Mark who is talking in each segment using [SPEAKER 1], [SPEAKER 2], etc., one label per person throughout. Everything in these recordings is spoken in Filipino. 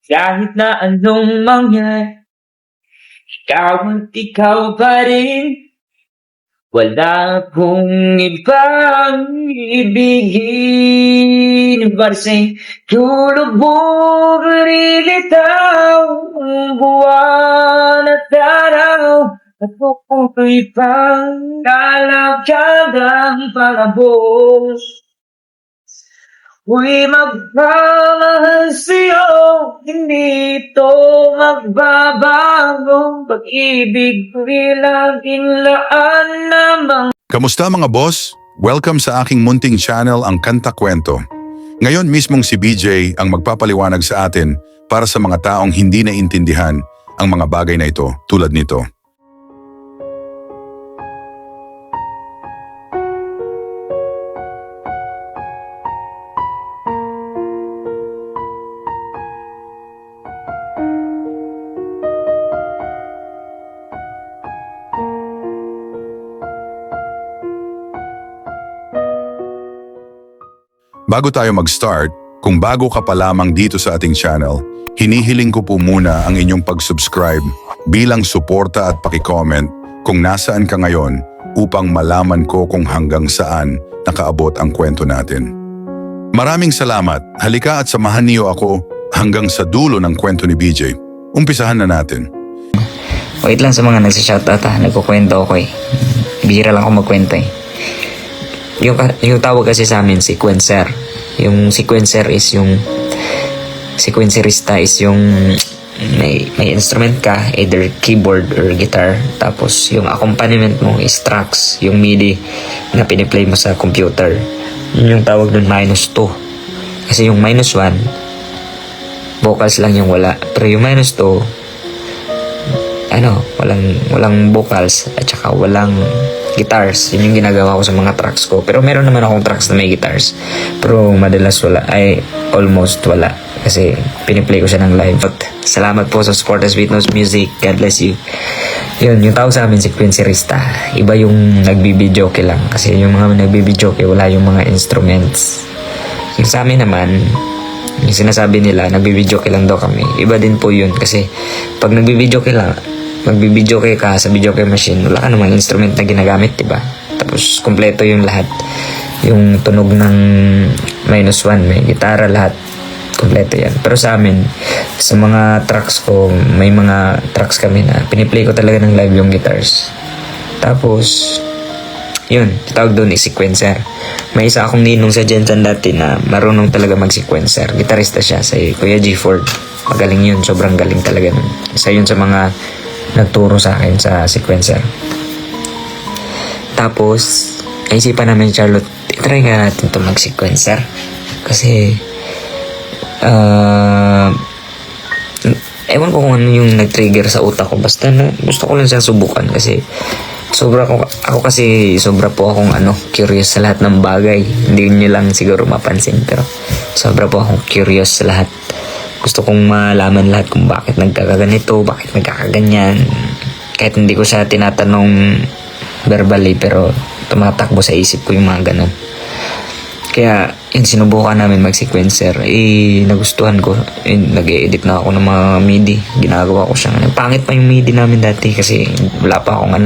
[SPEAKER 1] Kahit na anong mangyari, ikaw at ikaw pa rin. Wala akong ibang ibigin para sa'yo. Tulubog rilitaw ang buwan at araw. At puputo'y pang kalagkagang palabos. Uy, magmamahal sa'yo, hindi ito magbabago. Pag-ibig bilang inlaan namang.
[SPEAKER 2] Kamusta mga boss? Welcome sa aking munting channel ang Kanta Kwento. Ngayon mismong si BJ ang magpapaliwanag sa atin para sa mga taong hindi naintindihan ang mga bagay na ito tulad nito. Bago tayo mag-start, kung bago ka pa lamang dito sa ating channel, hinihiling ko po muna ang inyong pag-subscribe bilang suporta at paki-comment kung nasaan ka ngayon upang malaman ko kung hanggang saan nakaabot ang kwento natin. Maraming salamat. Halika at samahan niyo ako hanggang sa dulo ng kwento ni BJ. Umpisahan na natin.
[SPEAKER 3] Wait lang sa mga nagsashoutout ha, nagkukwento ako eh. Bihira lang ako magkwento eh. Yung tawag kasi sa amin, sequencer. Yung sequencer is yung sequencerista is yung may instrument ka, either keyboard or guitar. Tapos yung accompaniment mo is tracks, yung MIDI na piniplay mo sa computer. Yun yung tawag dun -2. Kasi yung -1, vocals lang yung wala. Pero yung -2, walang vocals at saka walang guitars. Yun yung ginagawa ko sa mga tracks ko. Pero meron naman akong tracks na may guitars. Pero madalas wala. Almost wala. Kasi piniplay ko siya ng live. But salamat po sa support of Sweet Notes Music. God bless you. Yun, yung tawag sa amin, sequencerista. Iba yung nagbibidyoke lang. Kasi yung mga nagbibidyoke, wala yung mga instruments. Yung sa amin naman, yung sinasabi nila, nagbibidyoke lang daw kami. Iba din po yun. Kasi pag nagbibidyoke lang, magbibidyoke ka sa videoke machine, wala ka namang instrument na ginagamit, diba? Tapos kompleto yung lahat. Yung tunog ng -1, may gitara, lahat kompleto yan. Pero sa amin, sa mga tracks ko, may mga tracks kami na piniplay ko talaga ng live yung guitars. Tapos yun, tawag doon is sequencer. May isa akong ninong sa Jensen dati na marunong talaga mag-sequencer. Gitarista siya, sa Kuya G. Ford. Magaling yun, sobrang galing talaga nun. Isa yun sa mga nagturo sa akin sa sequencer. Tapos naisipan namin, Charlotte, try nga natin ito mag-sequencer. Kasi ewan ko kung ano yung nag-trigger sa utak ko. Basta gusto ko lang siyang subukan. Kasi ako kasi sobra po akong curious sa lahat ng bagay. Hindi nyo lang siguro mapansin, pero sobra po akong curious sa lahat. Gusto kong malaman lahat kung bakit nagkakaganito, bakit nagkakaganyan. Kahit hindi ko siya tinatanong verbally, pero tumatakbo sa isip ko yung mga ganun. Kaya yung sinubukan namin mag-sequencer, nagustuhan ko. Nag-edit na ako ng mga MIDI. Ginagawa ko siyang pangit pa yung MIDI namin dati kasi wala pa akong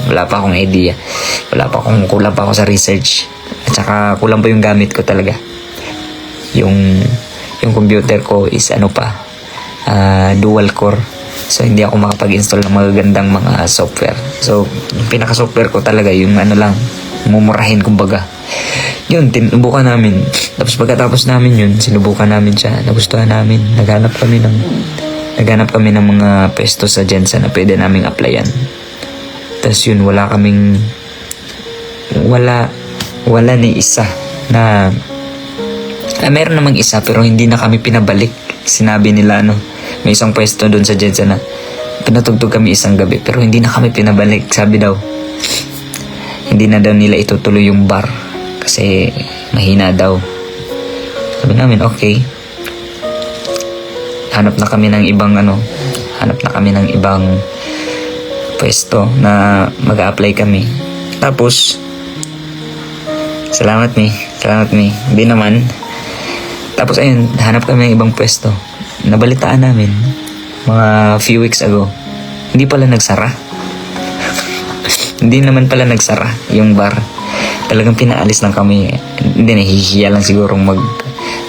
[SPEAKER 3] wala pa akong idea. Kulang pa ako sa research. At saka kulang pa yung gamit ko talaga. Yung computer ko is dual core. So hindi ako makapag-install ng magagandang mga software. So yung pinaka-software ko talaga yung mumurahin kumbaga. Yun, tinubukan namin. Tapos pagkatapos namin yun, sinubukan namin siya. Nagustuhan namin. Naghanap kami ng mga pwesto sa Jensen na pwede naming applyan. Tapos yun, wala ni isa na meron namang isa pero hindi na kami pinabalik. Sinabi nila may isang pwesto doon sa Jensen na pinatugtog kami isang gabi pero hindi na kami pinabalik. Sabi daw, hindi na daw nila itutuloy yung bar kasi mahina daw. Sabi namin, okay. Hanap na kami ng ibang pwesto na mag-a-apply kami. Tapos salamat mi. Hindi naman. Tapos ayun, hanap kami ng ibang pwesto. nabalitaan namin mga few weeks ago, hindi pala nagsara. Hindi naman pala nagsara yung bar. Talagang pinaalis lang kami. Hindi, nahihiya lang siguro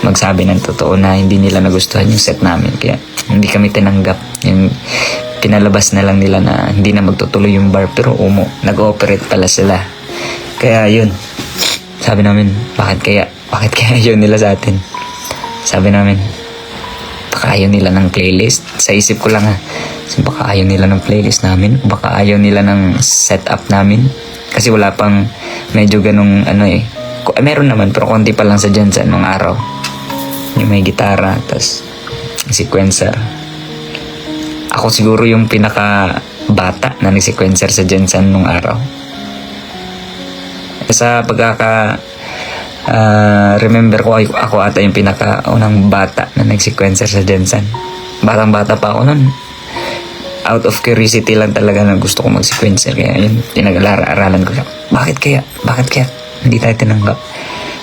[SPEAKER 3] magsabi ng totoo na hindi nila nagustuhan yung set namin. Kaya hindi kami tinanggap. Yung pinalabas na lang nila na hindi na magtutuloy yung bar, pero nag-ooperate pala sila. Kaya yun, sabi namin, bakit kaya yun nila sa atin? Sabi namin, baka ayaw nila ng playlist. Sa isip ko lang baka ayaw nila ng playlist namin, baka ayaw nila ng setup namin. Kasi wala pang medyo ganong meron naman pero konti pa lang sa Jensen nung araw. Yung may gitara, tas sequencer. Ako siguro yung pinaka bata na nag-sequencer sa Jensen nung araw. Sa remember ko, ako ata yung pinaka-unang bata na nag-sequencer sa Jensen. Batang-bata pa ako nun. Out of curiosity lang talaga na gusto ko mag-sequencer. Kaya yun, pinag-aralan ko siya. Bakit kaya? Hindi tayo tinanggap.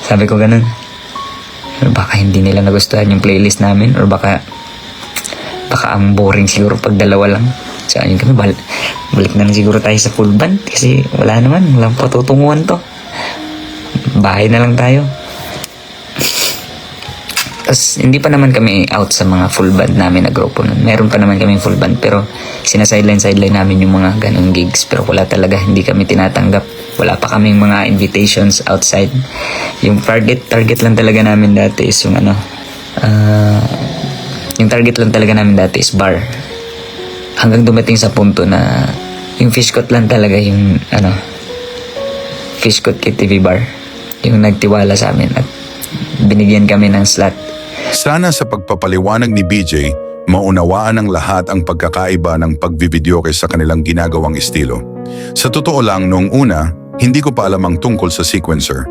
[SPEAKER 3] Sabi ko ganun. Baka hindi nila nagustuhan yung playlist namin, or baka ang boring siguro pag dalawa lang. So ayun kami, balik na lang siguro tayo sa full band. Kasi walang patutunguhan to. Bahay na lang tayo. Tapos hindi pa naman kami out sa mga full band namin na grupo nun. Meron pa naman kami full band, pero sinasideline namin yung mga ganong gigs. Pero wala talaga, hindi kami tinatanggap. Wala pa kaming mga invitations outside. Yung target lang talaga namin dati is yung yung target lang talaga namin dati is bar. Hanggang dumating sa punto na yung Fishcot lang talaga yung Fishcot KTV bar yung nagtiwala sa amin at binigyan kami ng slot.
[SPEAKER 2] Sana sa pagpapaliwanag ni BJ, maunawaan ng lahat ang pagkakaiba ng pagbibideoke sa kanilang ginagawang estilo. Sa totoo lang, noong una, hindi ko pa alam ang tungkol sa sequencer.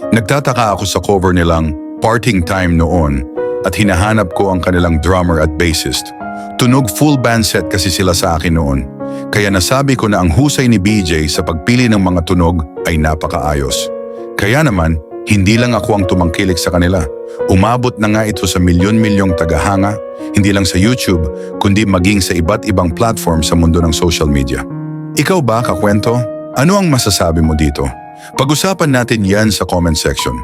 [SPEAKER 2] Nagtataka ako sa cover nilang Parting Time noon at hinahanap ko ang kanilang drummer at bassist. Tunog full band set kasi sila sa akin noon. Kaya nasabi ko na ang husay ni BJ sa pagpili ng mga tunog ay napakaayos. Kaya naman, hindi lang ako ang tumangkilik sa kanila. Umabot na nga ito sa milyon-milyong tagahanga, hindi lang sa YouTube, kundi maging sa iba't ibang platform sa mundo ng social media. Ikaw ba, kakwento? Ano ang masasabi mo dito? Pag-usapan natin yan sa comment section.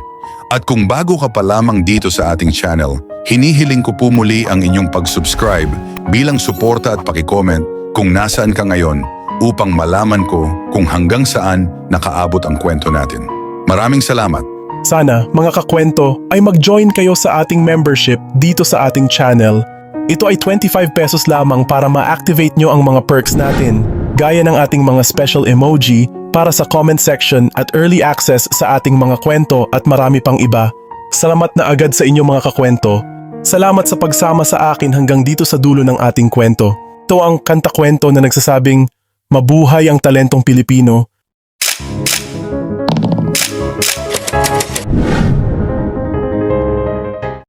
[SPEAKER 2] At kung bago ka pa lamang dito sa ating channel, hinihiling ko po muli ang inyong pag-subscribe bilang suporta at paki-comment kung nasaan ka ngayon upang malaman ko kung hanggang saan nakaabot ang kwento natin. Maraming salamat.
[SPEAKER 4] Sana, mga kakwento, ay mag-join kayo sa ating membership dito sa ating channel. Ito ay 25 pesos lamang para ma-activate nyo ang mga perks natin, gaya ng ating mga special emoji para sa comment section at early access sa ating mga kwento at marami pang iba. Salamat na agad sa inyo mga kakwento. Salamat sa pagsama sa akin hanggang dito sa dulo ng ating kwento. Ito ang kanta-kwento na nagsasabing, mabuhay ang talentong Pilipino,